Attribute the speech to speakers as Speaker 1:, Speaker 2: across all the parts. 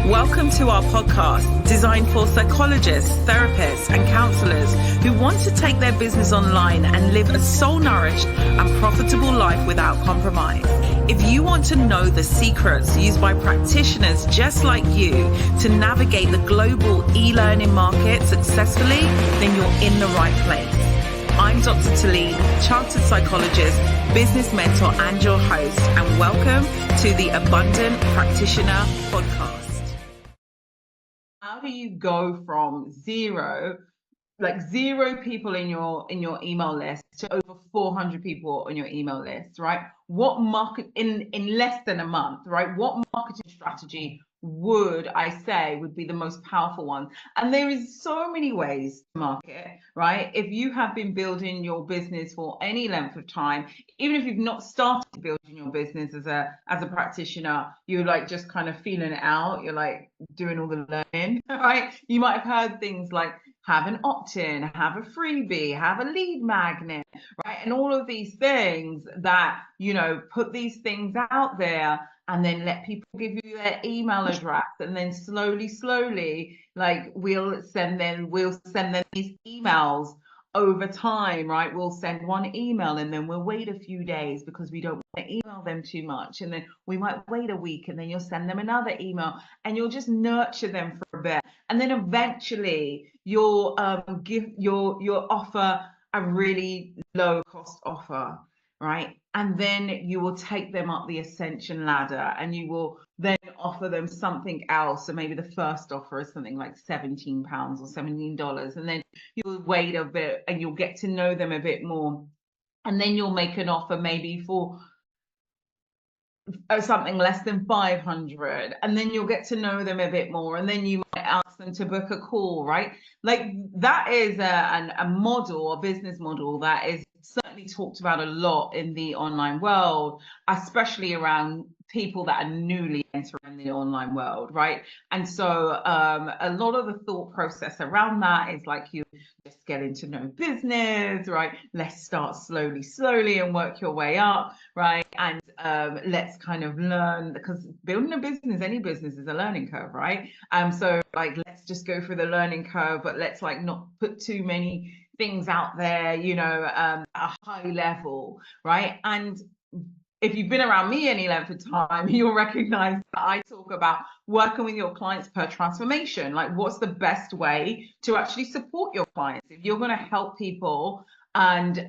Speaker 1: Welcome to our podcast, designed for psychologists, therapists, and counselors who want to take their business online and live a soul-nourished and profitable life without compromise. If you want to know the secrets used by practitioners just like you to navigate the global e-learning market successfully, then you're in the right place. I'm Dr. Talib, Chartered Psychologist, Business Mentor, and your host, and welcome to the Abundant Practitioner Podcast. How do you go from zero people in your email list to over 400 people on your email list, right? What market in less than a month, right? What marketing strategy would I say would be the most powerful one? And there is so many ways to market, right? If you have been building your business for any length of time, even if you've not started building your business as a practitioner, you're like just kind of feeling it out, you're like doing all the learning, right? You might have heard things like have an opt-in, have a freebie, have a lead magnet, right? And all of these things that, put these things out there and then let people give you their email address, and then slowly, like we'll send them these emails over time, right? We'll send one email and then we'll wait a few days because we don't want to email them too much. And then we might wait a week and then you'll send them another email and you'll just nurture them for a bit. And then eventually you'll you'll offer a really low cost offer, right? And then you will take them up the ascension ladder and you will then offer them something else. So maybe the first offer is something like £17 or $17. And then you'll wait a bit and you'll get to know them a bit more. And then you'll make an offer maybe for something less than 500, and then you'll get to know them a bit more, and then you might ask them to book a call, right? Like that is a model, a business model that is certainly talked about a lot in the online world, especially around people that are newly entering the online world, right? And so a lot of the thought process around that is like you just getting to know business, right? Let's start slowly and work your way up, right? And let's kind of learn, because building a business, any business is a learning curve, right? So like let's just go through the learning curve, but let's like not put too many things out there, at a high level, right? And if you've been around me any length of time, you'll recognize that I talk about working with your clients per transformation. Like, what's the best way to actually support your clients? If you're going to help people and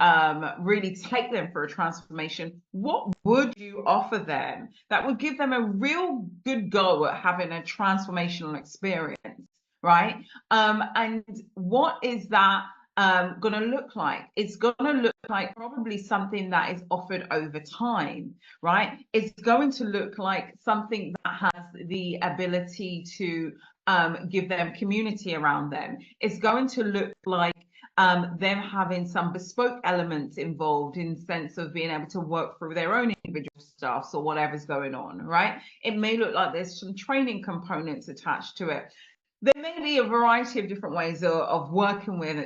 Speaker 1: really take them for a transformation, what would you offer them that would give them a real good go at having a transformational experience, right? And what is that going to look like? It's going to look like probably something that is offered over time, right? It's going to look like something that has the ability to give them community around them. It's going to look like them having some bespoke elements involved in the sense of being able to work through their own individual stuff or whatever's going on, right? It may look like there's some training components attached to it. There may be a variety of different ways of working with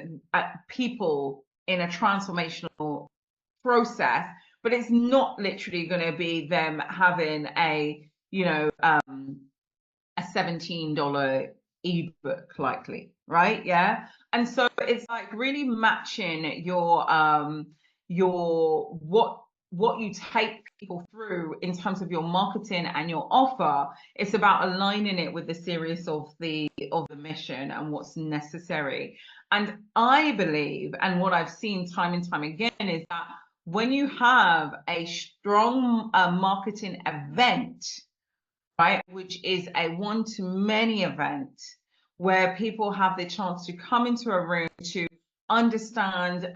Speaker 1: people in a transformational process, but it's not literally going to be them having a $17 ebook likely, right? Yeah. And so it's like really matching your what you take people through in terms of your marketing and your offer. It's about aligning it with the serious of the mission and what's necessary. And I believe, and what I've seen time and time again, is that when you have a strong marketing event, right, which is a one-to-many event where people have the chance to come into a room to understand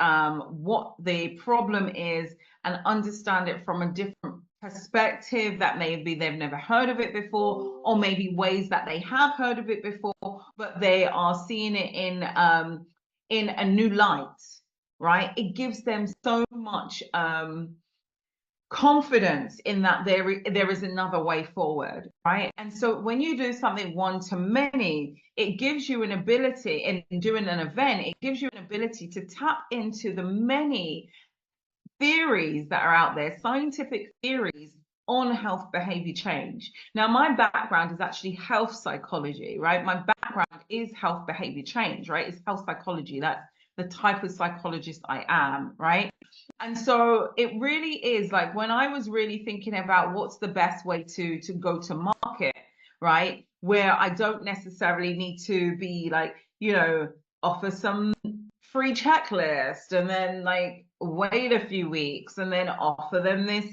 Speaker 1: what the problem is and understand it from a different perspective, that maybe they've never heard of it before, or maybe ways that they have heard of it before, but they are seeing it in a new light, right? It gives them so much confidence in that there is another way forward, right? And so when you do something one to many, it gives you an ability, in doing an event, it gives you an ability to tap into the many theories that are out there, scientific theories on health behavior change. Now, my background is actually health psychology, right? My background is health behavior change, right? It's health psychology. That's the type of psychologist I am, right? And so it really is like when I was really thinking about what's the best way to go to market, right? Where I don't necessarily need to be like, offer some free checklist and then like wait a few weeks and then offer them this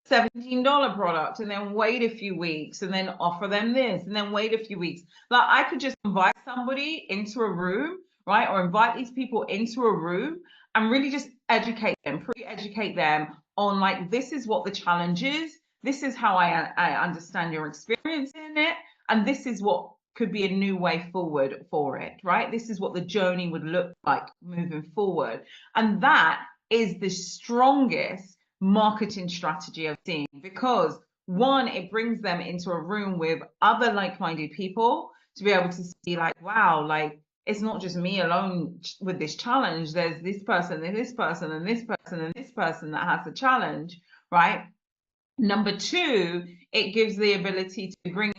Speaker 1: $17 product and then wait a few weeks and then offer them this and then wait a few weeks. Like I could just invite somebody into a room, right? Or invite these people into a room and really just educate them, pre-educate them on like, this is what the challenge is. This is how I understand your experience in it. And this is what could be a new way forward for it, right? This is what the journey would look like moving forward. And that is the strongest marketing strategy I've seen because one, it brings them into a room with other like-minded people to be able to see like, wow, like it's not just me alone with this challenge. There's this person and this person and this person and this person that has a challenge, right? Number two, it gives the ability to bring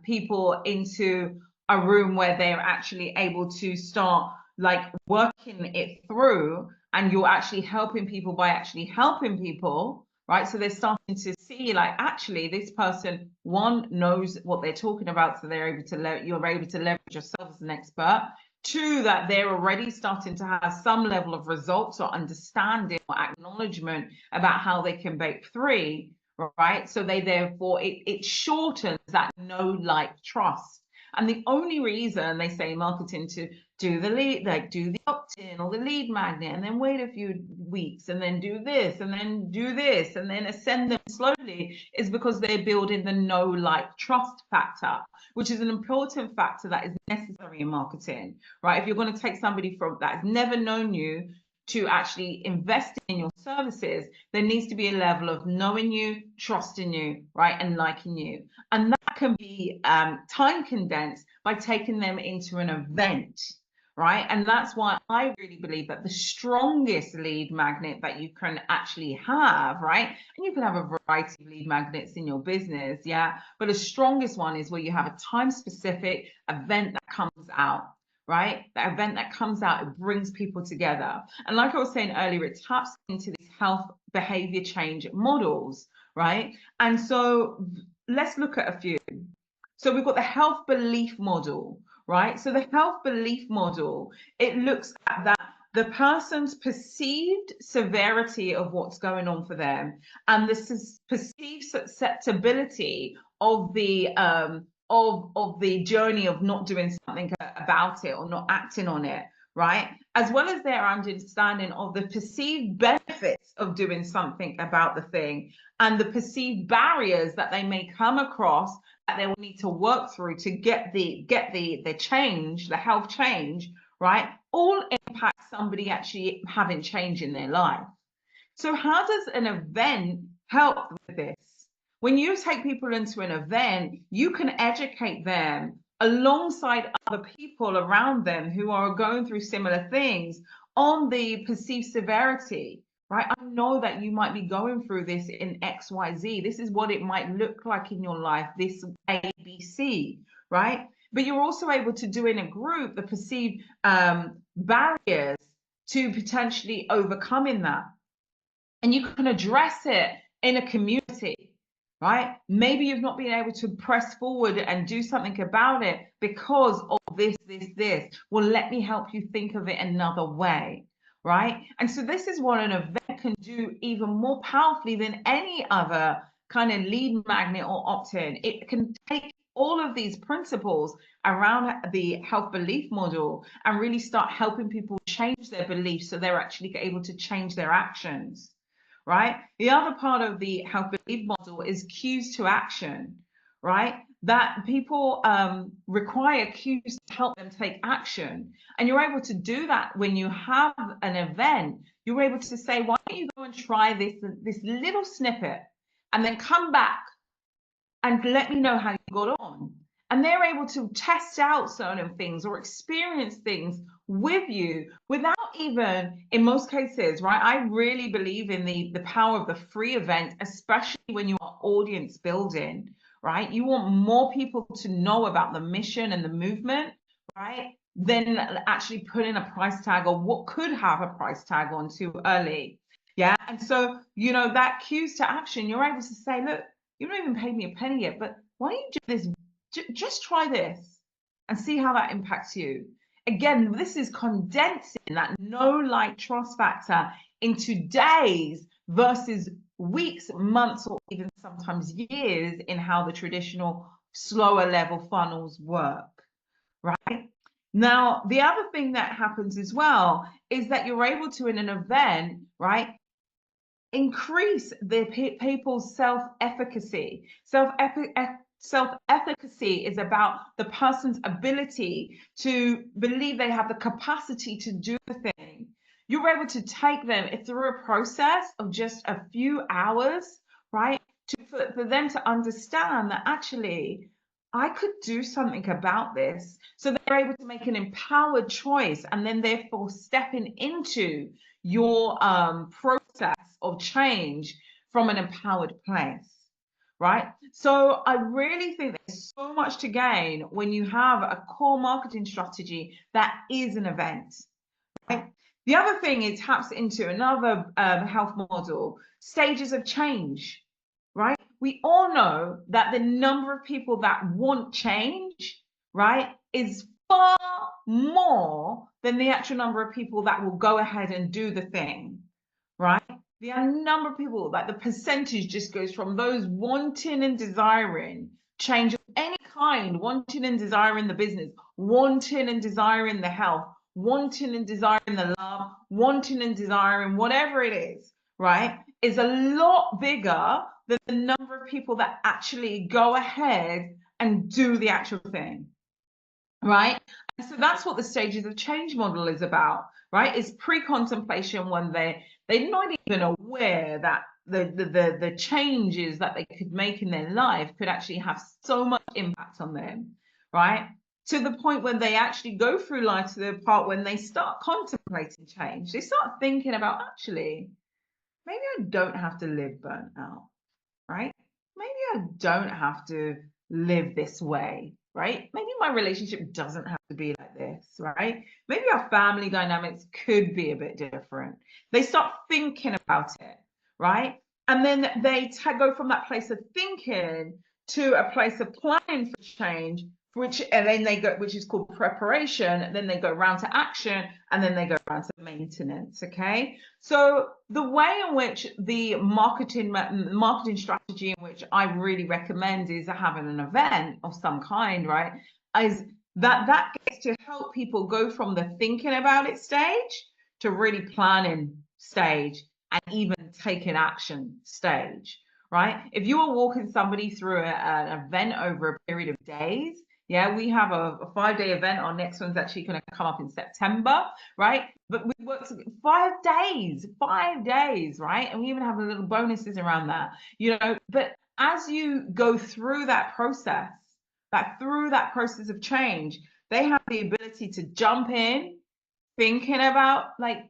Speaker 1: people into a room where they're actually able to start like working it through, and you're actually helping people by actually helping people, right? So they're starting to see like actually this person, one, knows what they're talking about, so they're able to you're able to leverage yourself as an expert. Two, that they're already starting to have some level of results or understanding or acknowledgement about how they can break free, right? So they therefore it shortens that know, like, trust. And the only reason they say marketing to do the lead, like do the opt-in or the lead magnet, and then wait a few weeks, and then do this, and then do this, and then ascend them slowly, is because they're building the know, like, trust factor, which is an important factor that is necessary in marketing, right? If you're going to take somebody from that has never known you to actually invest in your services, there needs to be a level of knowing you, trusting you, right, and liking you. And that can be time condensed by taking them into an event, right? And that's why I really believe that the strongest lead magnet that you can actually have, right? And you can have a variety of lead magnets in your business, yeah, but the strongest one is where you have a time-specific event that comes out, right? That event that comes out, it brings people together. And like I was saying earlier, it taps into these health behavior change models, right? And so let's look at a few. So we've got the health belief model, right? So the health belief model, it looks at that the person's perceived severity of what's going on for them and the perceived susceptibility of the journey of not doing something about it or not acting on it, right? As well as their understanding of the perceived benefits of doing something about the thing and the perceived barriers that they may come across that they will need to work through to get the change, the health change, right? All impact somebody actually having change in their life. So how does an event help with this? When you take people into an event, you can educate them alongside other people around them who are going through similar things on the perceived severity, right? I know that you might be going through this in XYZ. This is what it might look like in your life, this ABC, right? But you're also able to do in a group the perceived barriers to potentially overcoming that. And you can address it in a community, right? Maybe you've not been able to press forward and do something about it because of this. Well, let me help you think of it another way, right? And so this is what an event can do even more powerfully than any other kind of lead magnet or opt-in. It can take all of these principles around the health belief model and really start helping people change their beliefs so they're actually able to change their actions. Right? The other part of the health belief model is cues to action, right? That people require cues to help them take action. And you're able to do that when you have an event. You're able to say, why don't you go and try this little snippet and then come back and let me know how you got on. and they're able to test out certain things or experience things with you without even, in most cases, right? I really believe in the power of the free event, especially when you are audience building, right? You want more people to know about the mission and the movement, right? Than actually putting a price tag or what could have a price tag on too early. Yeah. And so, that cues to action, you're able to say, look, you don't even pay me a penny yet, but why don't you do this? Just try this and see how that impacts you. Again, this is condensing that know, like, trust factor into days versus weeks, months, or even sometimes years in how the traditional slower level funnels work, right? Now, the other thing that happens as well is that you're able to, in an event, right, increase the people's self-efficacy. Self-efficacy is about the person's ability to believe they have the capacity to do the thing. You're able to take them through a process of just a few hours, right? For them to understand that actually I could do something about this. So they're able to make an empowered choice and then therefore stepping into your process of change from an empowered place, right? So I really think there's so much to gain when you have a core marketing strategy that is an event, right? The other thing it taps into another health model, stages of change, right? We all know that the number of people that want change, right, is far more than the actual number of people that will go ahead and do the thing, right? The number of people, like the percentage just goes from those wanting and desiring change of any kind, wanting and desiring the business, wanting and desiring the health, wanting and desiring the love, wanting and desiring whatever it is, right, is a lot bigger than the number of people that actually go ahead and do the actual thing, right? And so that's what the stages of change model is about, right? It's pre-contemplation when they're not even aware that the changes that they could make in their life could actually have so much impact on them, right? To the point when they actually go through life, to the part when they start contemplating change, they start thinking about, actually, maybe I don't have to live burnt out, right? Maybe I don't have to live this way, right? Maybe my relationship doesn't have to be like this, right? Maybe our family dynamics could be a bit different. They start thinking about it, right? And then they go from that place of thinking to a place of planning for change, and then they go, which is called preparation, and then they go around to action, and then they go around to maintenance. Okay, so the way in which the marketing strategy in which I really recommend is having an event of some kind, right, is that gets to help people go from the thinking about it stage to really planning stage and even taking action stage, right? If you are walking somebody through an event over a period of days, yeah, we have a 5-day event. Our next one's actually going to come up in September, right? But we work 5 days, right? And we even have a little bonuses around that, But as you go through that process, of change, they have the ability to jump in, thinking about, like,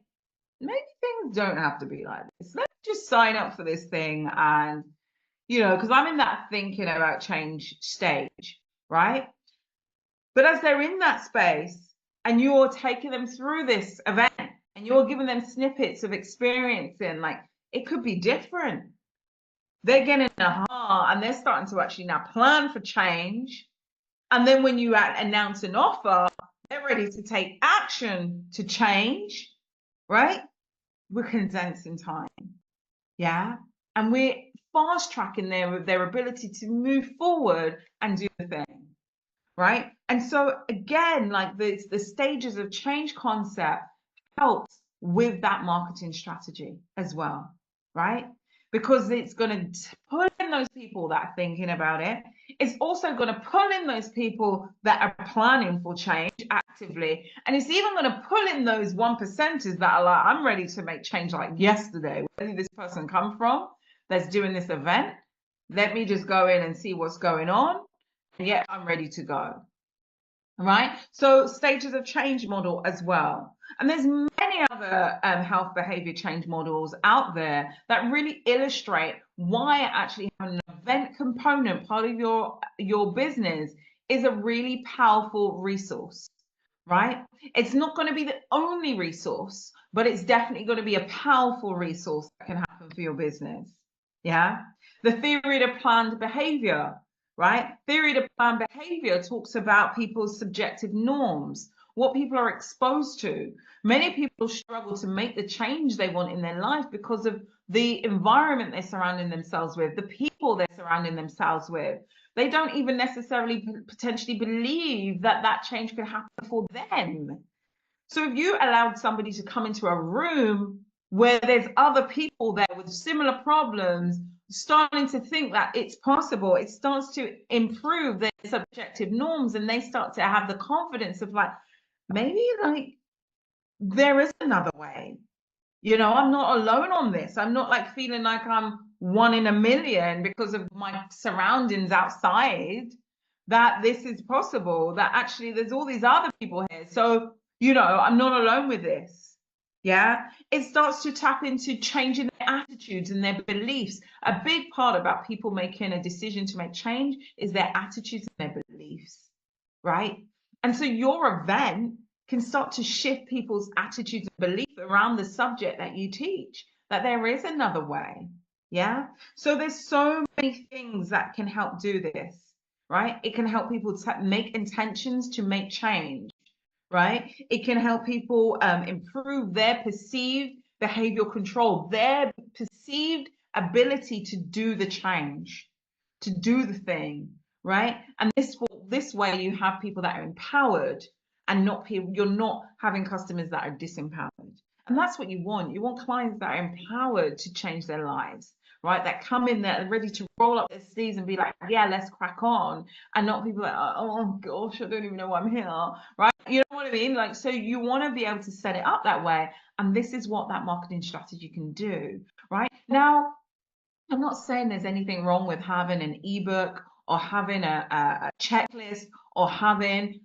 Speaker 1: maybe things don't have to be like this. Let's just sign up for this thing, and because I'm in that thinking about change stage, right? But as they're in that space and you're taking them through this event and you're giving them snippets of experiencing, like, it could be different. They're getting a aha and they're starting to actually now plan for change. And then when you announce an offer, they're ready to take action to change, right? We're condensing time. Yeah. And we're fast tracking their ability to move forward and do the thing. Right. And so again, like the stages of change concept helps with that marketing strategy as well, right? Because it's going to pull in those people that are thinking about it. It's also going to pull in those people that are planning for change actively. And it's even going to pull in those 1%ers that are like, I'm ready to make change like yesterday. Where did this person come from that's doing this event? Let me just go in and see what's going on. and yet I'm ready to go. Right? So stages of change model as well. And there's many other health behavior change models out there that really illustrate why actually having an event component part of your business is a really powerful resource, right? It's not going to be the only resource, but it's definitely going to be a powerful resource that can happen for your business. Yeah. The theory of planned behavior, right? Theory of planned behavior talks about people's subjective norms, what people are exposed to. Many people struggle to make the change they want in their life because of the environment they're surrounding themselves with, the people they're surrounding themselves with. They don't even necessarily potentially believe that that change could happen for them. So if you allowed somebody to come into a room where there's other people there with similar problems, starting to think that it's possible, it starts to improve their subjective norms, and they start to have the confidence of like, maybe like there is another way. You know, I'm not alone on this. I'm not like feeling like I'm one in a million because of my surroundings outside, that this is possible, that actually there's all these other people here. So, you know, I'm not alone with this. Yeah. It starts to tap into changing their attitudes and their beliefs. A big part about people making a decision to make change is their attitudes and their beliefs, right? And so your event can start to shift people's attitudes and belief around the subject that you teach, that there is another way. Yeah. So there's so many things that can help do this, right? It can help people make intentions to make change, right? It can help people improve their perceived behavioral control, their perceived ability to do the change, to do the thing, right? And this way you have people that are empowered and not people, you're not having customers that are disempowered. And that's what you want. You want clients that are empowered to change their lives, right? That come in there ready to roll up their sleeves and be like, yeah, let's crack on. And not people that are, oh gosh, I don't even know why I'm here, right? You know what I mean? Like, so you want to be able to set it up that way. And this is what that marketing strategy can do, right? Now, I'm not saying there's anything wrong with having an ebook or having a checklist or having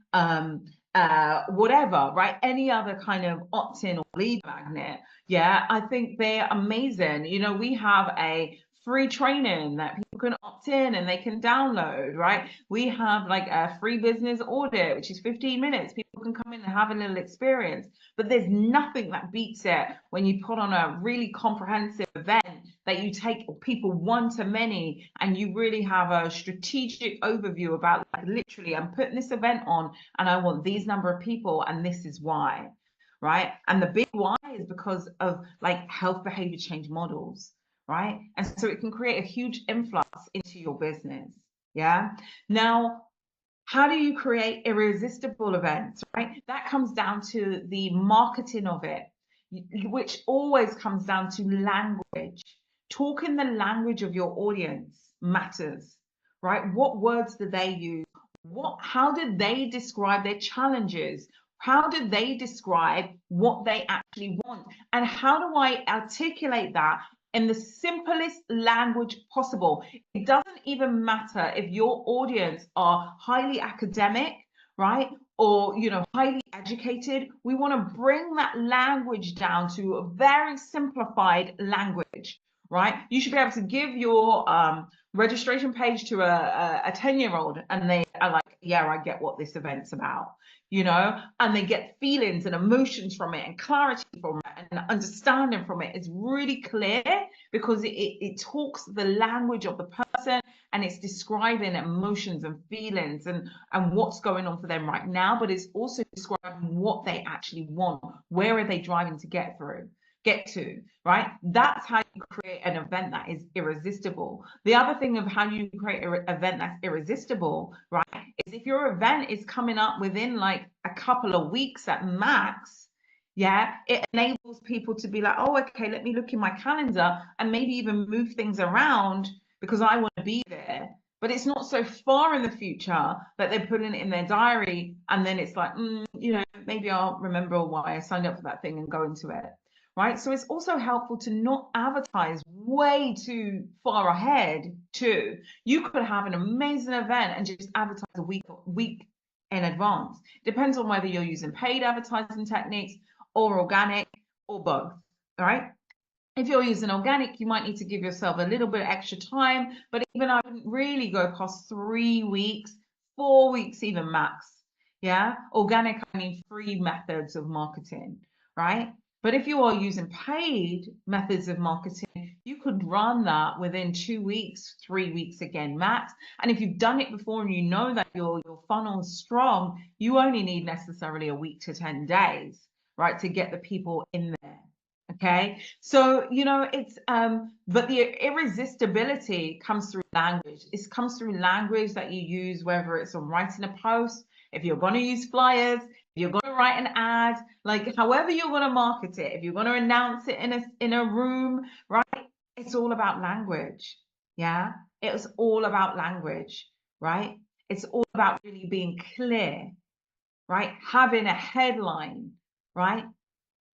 Speaker 1: whatever, right? Any other kind of opt-in or lead magnet. Yeah, I think they're amazing. You know, we have a free training that people can opt in and they can download, right? We have like a free business audit, which is 15 minutes. People can come in and have a little experience. But there's nothing that beats it when you put on a really comprehensive event that you take people one to many and you really have a strategic overview about like literally I'm putting this event on and I want these number of people and this is why, right? And the big why is because of like health behavior change models, right? And so it can create a huge influx into your business. Yeah. Now, how do you create irresistible events, right? That comes down to the marketing of it, which always comes down to language. Talking the language of your audience matters, right? What words do they use? How did they describe their challenges? How did they describe what they actually want? And how do I articulate that in the simplest language possible? It doesn't even matter if your audience are highly academic, right? Or, you know, highly educated. We want to bring that language down to a very simplified language, right? You should be able to give your registration page to a 10-year-old and they are like, yeah, I get what this event's about, you know, and they get feelings and emotions from it and clarity from it and understanding from it. It's really clear because it talks the language of the person and it's describing emotions and feelings and what's going on for them right now, but it's also describing what they actually want. Where are they driving to get to, right? That's how you create an event that is irresistible. The other thing of how you create an event that's irresistible, right, is if your event is coming up within like a couple of weeks at max, yeah, it enables people to be like, oh, okay, let me look in my calendar and maybe even move things around because I want to be there. But it's not so far in the future that they're putting it in their diary and then it's like, you know, maybe I'll remember why I signed up for that thing and go into it. right? So it's also helpful to not advertise way too far ahead too. You could have an amazing event and just advertise a week in advance. Depends on whether you're using paid advertising techniques or organic or both, all right? If you're using organic, you might need to give yourself a little bit of extra time, but even I wouldn't really go past 3 weeks, 4 weeks even max. Yeah, organic, I mean free methods of marketing, right? But if you are using paid methods of marketing, you could run that within 2 weeks, 3 weeks again max. And if you've done it before and you know that your funnel is strong, you only need necessarily a week to 10 days, right, to get the people in there. Okay, so it's but the irresistibility comes through language. It comes through language that you use, whether it's on writing a post, if you're going to use flyers, if you're going to write an ad, like however you're going to market it, if you're going to announce it in a room, right? It's all about language. Yeah, it's all about language, right? It's all about really being clear, right? Having a headline, right?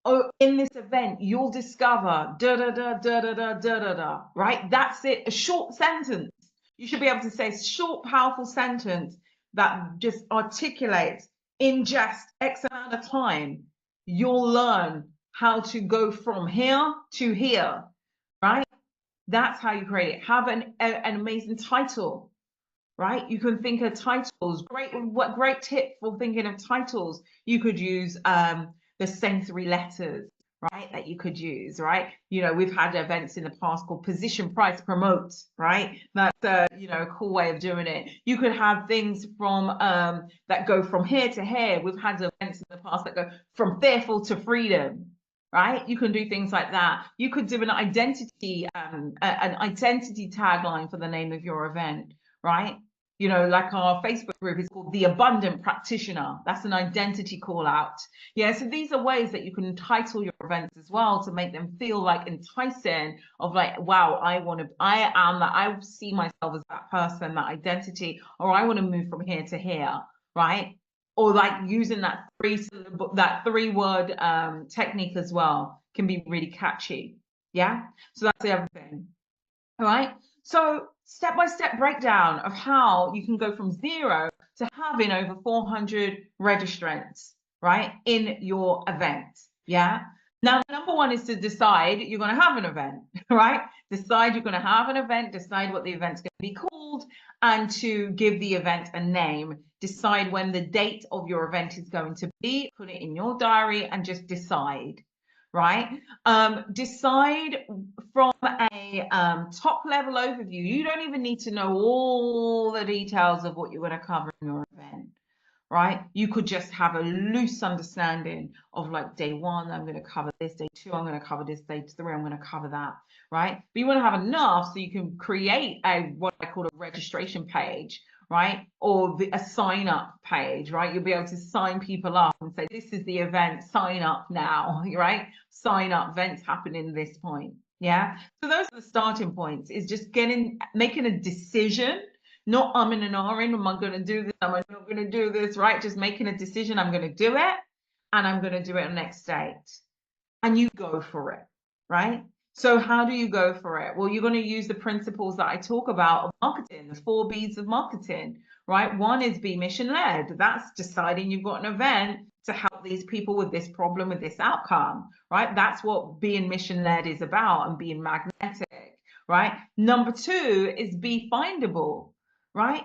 Speaker 1: Oh, in this event, you'll discover da da da da da da da da da. Right? That's it. A short sentence. You should be able to say a short, powerful sentence that just articulates in just X amount of time. You'll learn how to go from here to here. Right? That's how you create it. Have an amazing title, right? You can think of titles. Great tip for thinking of titles. You could use the same 3 letters, right? That you could use, right? We've had events in the past called position, price, promote, right? That's a cool way of doing it. You could have things from that go from here to here. We've had events in the past that go from fearful to freedom. Right? You can do things like that. You could do an identity tagline for the name of your event, right? Like our Facebook group is called The Abundant Practitioner. That's an identity call out. Yeah, so these are ways that you can title your events as well to make them feel like enticing of like, wow, I see myself as that person, that identity, or I want to move from here to here, right? Or like using that 3-word technique as well can be really catchy. Yeah, so that's the other thing. All right. So step-by-step breakdown of how you can go from 0 to having over 400 registrants, right, in your event. Yeah. Now, number 1 is to decide you're going to have an event, right? Decide you're going to have an event, decide what the event's going to be called, and to give the event a name. Decide when the date of your event is going to be, put it in your diary, and just decide, right? Decide from a top level overview. You don't even need to know all the details of what you're going to cover in your event, right? You could just have a loose understanding of like day 1, I'm going to cover this, day 2, I'm going to cover this, day 3, I'm going to cover that, right? But you want to have enough so you can create what I call a registration page, right? Or a sign up page, right? You'll be able to sign people up and say, this is the event, sign up now, right? Sign up, events happening at this point. Yeah. So those are the starting points, is just making a decision, not in and ahhing, am I going to do this? Am I not going to do this? Right? Just making a decision, I'm going to do it, and I'm going to do it on next date. And you go for it, right? So how do you go for it? Well, you're going to use the principles that I talk about of marketing, the 4 B's of marketing, right? 1 is be mission led. That's deciding you've got an event to help these people with this problem, with this outcome, right? That's what being mission led is about, and being magnetic, right? Number 2 is be findable, right?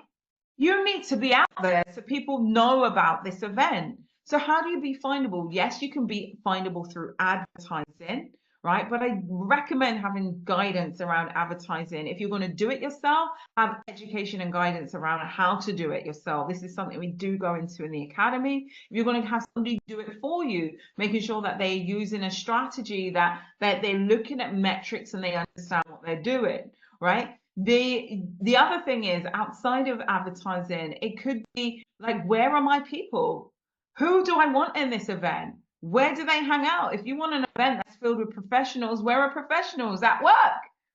Speaker 1: You need to be out there so people know about this event. So how do you be findable? Yes, you can be findable through advertising, right? But I recommend having guidance around advertising. If you're going to do it yourself, have education and guidance around how to do it yourself. This is something we do go into in the academy. If you're going to have somebody do it for you, making sure that they're using a strategy, that they're looking at metrics and they understand what they're doing, right? The other thing is, outside of advertising, it could be like, where are my people? Who do I want in this event? Where do they hang out? If you want an event that's filled with professionals, where are professionals? At work,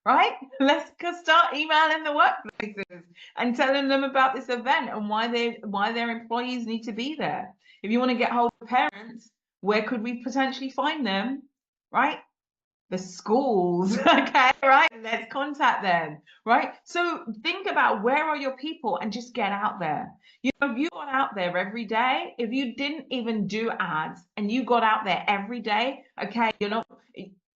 Speaker 1: right? Let's start emailing the workplaces and telling them about this event and why their employees need to be there. If you want to get hold of parents, where could we potentially find them, right? the schools. Okay, right? Let's contact them, right? So think about where are your people and just get out there. You know, if you got out there every day, if you didn't even do ads and you got out there every day, okay, you know,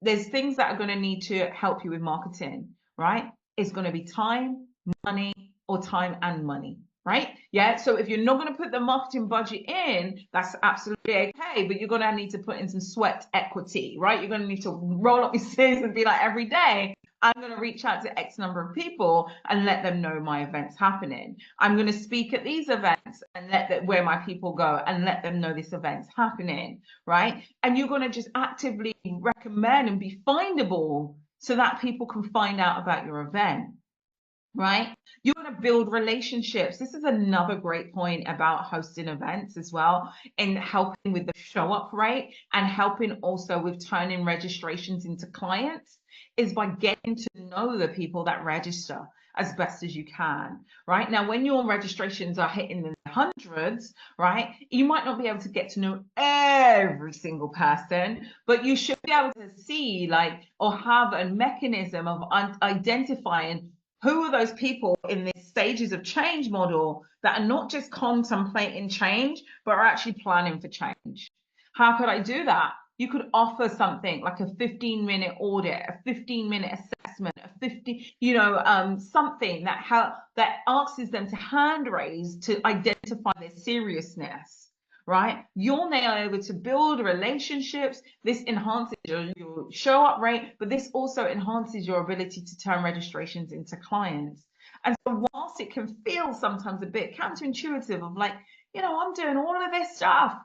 Speaker 1: there's things that are going to need to help you with marketing, right? It's going to be time, money, or time and money, right? Yeah. So if you're not going to put the marketing budget in, that's absolutely okay. But you're going to need to put in some sweat equity, right? You're going to need to roll up your sleeves and be like, every day, I'm going to reach out to X number of people and let them know my event's happening. I'm going to speak at these events and let them where my people go and let them know this event's happening, right? And you're going to just actively recommend and be findable so that people can find out about your event, right? You want to build relationships. This is another great point about hosting events as well, in helping with the show up rate and helping also with turning registrations into clients, is by getting to know the people that register as best as you can, right? Now, when your registrations are hitting the hundreds, right, you might not be able to get to know every single person, but you should be able to see, like, or have a mechanism of identifying who are those people in the stages of change model that are not just contemplating change, but are actually planning for change. How could I do that? You could offer something like a 15-minute audit, a 15-minute assessment, a 50, something that asks them to hand raise to identify their seriousness, right? You're now able to build relationships. This enhances your show up rate, but this also enhances your ability to turn registrations into clients. And so whilst it can feel sometimes a bit counterintuitive of like, I'm doing all of this stuff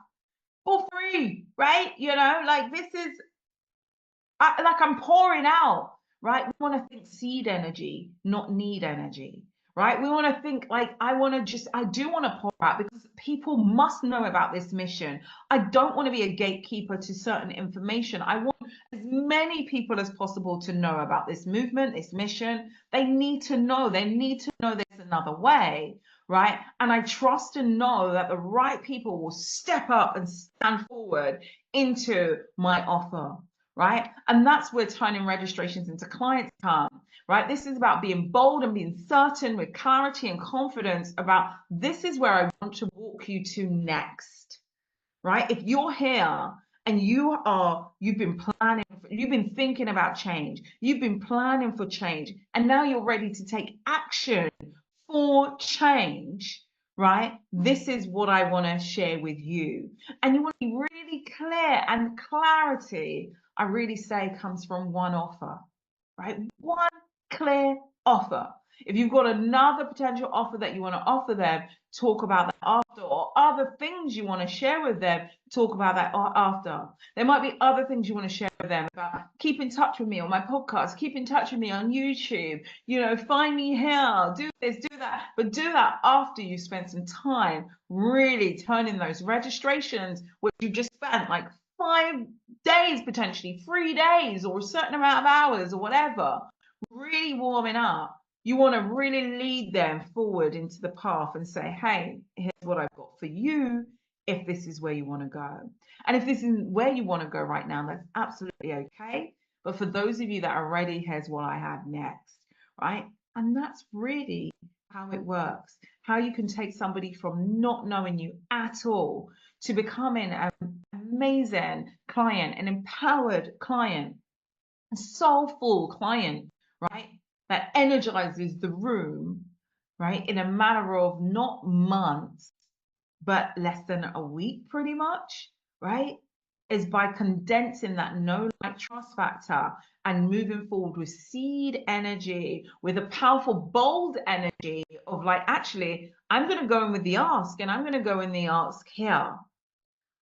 Speaker 1: for free, right? Like this is like I'm pouring out, right? We want to think seed energy, not need energy, right? We want to think like I do want to pour out because people must know about this mission. I don't want to be a gatekeeper to certain information. I want as many people as possible to know about this movement, this mission. They need to know. They need to know there's another way, right? And I trust and know that the right people will step up and stand forward into my offer, right? And that's where turning registrations into clients come, right? This is about being bold and being certain with clarity and confidence about this is where I want to walk you to next, right? If you're here and you've been planning, you've been thinking about change, you've been planning for change, and now you're ready to take action for change, right? This is what I want to share with you. And you want to be really clear, and clarity, I really say, comes from one offer, right? One clear offer. If you've got another potential offer that you want to offer them, talk about that after, or other things you want to share with them, talk about that after. There might be other things you want to share with them about keep in touch with me on my podcast, keep in touch with me on YouTube, find me here, do this, do that, but do that after you spend some time really turning those registrations, which you just spent like 5 days, potentially 3 days, or a certain amount of hours or whatever, really warming up. You want to really lead them forward into the path and say, hey, here's what I've got for you if this is where you want to go. And if this isn't where you want to go right now, that's absolutely okay. But for those of you that are ready, here's what I have next, right? And that's really how it works. How you can take somebody from not knowing you at all to becoming an amazing client, an empowered client, a soulful client, right? That energizes the room, right? In a matter of not months, but less than a week, pretty much, right? Is by condensing that know, like, trust factor and moving forward with seed energy, with a powerful, bold energy of like, actually, I'm going to go in with the ask, and I'm going to go in the ask here.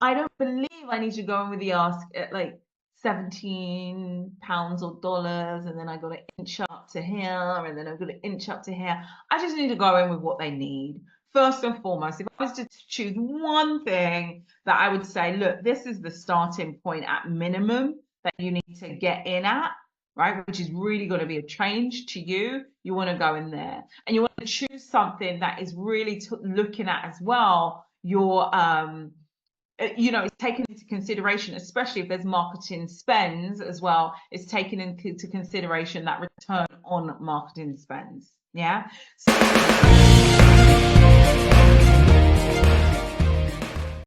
Speaker 1: I don't believe I need to go in with the ask at like 17 pounds or dollars, and then I got to inch up to here, and then I've got to inch up to here. I just need to go in with what they need. First and foremost, if I was to choose one thing that I would say, look, this is the starting point at minimum that you need to get in at, right? Which is really going to be a change to you. You want to go in there, and you want to choose something that is really looking at as well your it's taken into consideration, especially if there's marketing spends as well. It's taken into consideration that return on marketing spends. Yeah. So